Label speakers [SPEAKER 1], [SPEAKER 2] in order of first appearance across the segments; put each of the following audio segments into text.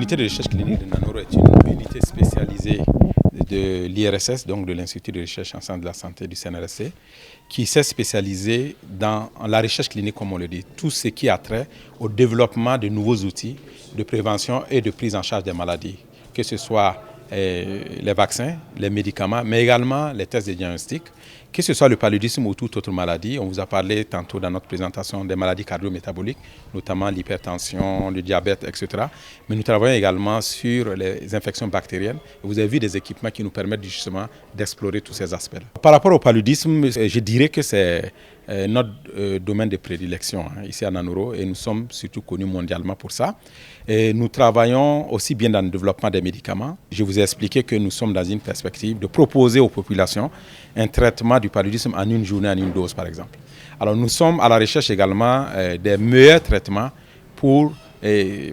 [SPEAKER 1] l'unité de recherche clinique de Nanoro est une unité spécialisée de l'IRSS, donc de l'Institut de recherche en sciences de la santé du CNRSC, qui s'est spécialisé dans la recherche clinique, comme on le dit, tout ce qui a trait au développement de nouveaux outils de prévention et de prise en charge des maladies, que ce soit les vaccins, les médicaments, mais également les tests de diagnostic, que ce soit le paludisme ou toute autre maladie. On vous a parlé tantôt dans notre présentation des maladies cardio-métaboliques, notamment l'hypertension, le diabète, etc. Mais nous travaillons également sur les infections bactériennes. Vous avez vu des équipements qui nous permettent justement d'explorer tous ces aspects-là. Par rapport au paludisme, je dirais que c'est notre domaine de prédilection ici à Nanoro, et nous sommes surtout connus mondialement pour ça. Et nous travaillons aussi bien dans le développement des médicaments. Je vous ai expliqué que nous sommes dans une perspective de proposer aux populations un traitement du paludisme en une journée, en une dose par exemple. Alors nous sommes à la recherche également des meilleurs traitements pour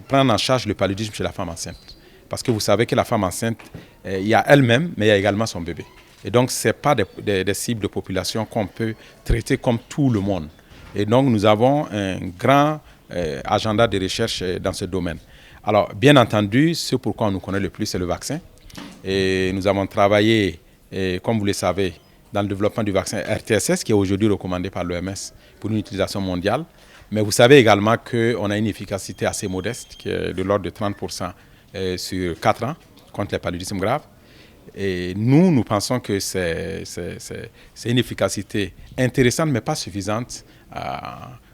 [SPEAKER 1] prendre en charge le paludisme chez la femme enceinte. Parce que vous savez que la femme enceinte, il y a elle-même, mais il y a également son bébé. Et donc, ce n'est pas des cibles de population qu'on peut traiter comme tout le monde. Et donc, nous avons un grand agenda de recherche dans ce domaine. Alors, bien entendu, ce pourquoi on nous connaît le plus, c'est le vaccin. Et nous avons travaillé, comme vous le savez, dans le développement du vaccin RTSS, qui est aujourd'hui recommandé par l'OMS pour une utilisation mondiale. Mais vous savez également qu'on a une efficacité assez modeste, qui est de l'ordre de 30% sur 4 ans contre les paludismes graves. Et nous pensons que c'est une efficacité intéressante, mais pas suffisante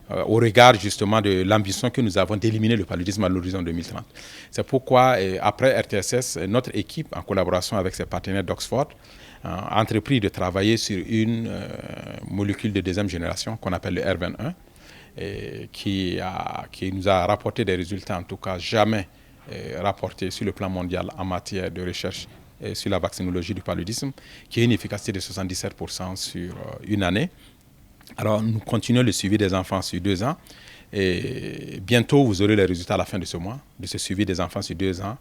[SPEAKER 1] au regard justement de l'ambition que nous avons d'éliminer le paludisme à l'horizon 2030. C'est pourquoi, après RTSS, notre équipe, en collaboration avec ses partenaires d'Oxford, a entrepris de travailler sur une molécule de deuxième génération qu'on appelle le R21, qui nous a rapporté des résultats, en tout cas jamais rapportés sur le plan mondial en matière de recherche sur la vaccinologie du paludisme, qui a une efficacité de 77% sur une année. Alors, nous continuons le suivi des enfants sur 2 ans. Et bientôt, vous aurez les résultats à la fin de ce mois, de ce suivi des enfants sur 2 ans,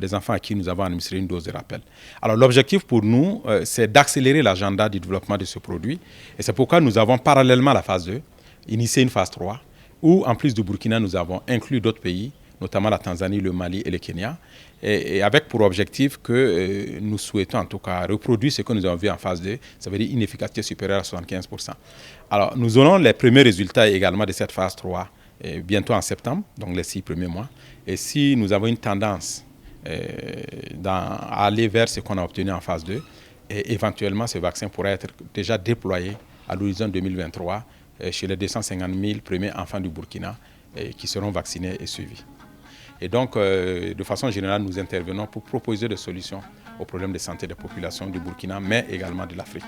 [SPEAKER 1] des enfants à qui nous avons administré une dose de rappel. Alors, l'objectif pour nous, c'est d'accélérer l'agenda du développement de ce produit. Et c'est pourquoi nous avons, parallèlement à la phase 2, initié une phase 3, où, en plus du Burkina, nous avons inclus d'autres pays, notamment la Tanzanie, le Mali et le Kenya, et avec pour objectif que nous souhaitons en tout cas reproduire ce que nous avons vu en phase 2, ça veut dire une efficacité supérieure à 75%. Alors nous aurons les premiers résultats également de cette phase 3 bientôt en septembre, donc les 6 premiers mois. Et si nous avons une tendance à aller vers ce qu'on a obtenu en phase 2, et éventuellement ce vaccin pourrait être déjà déployé à l'horizon 2023 chez les 250 000 premiers enfants du Burkina qui seront vaccinés et suivis. Et donc, de façon générale, nous intervenons pour proposer des solutions aux problèmes de santé des populations du Burkina, mais également de l'Afrique.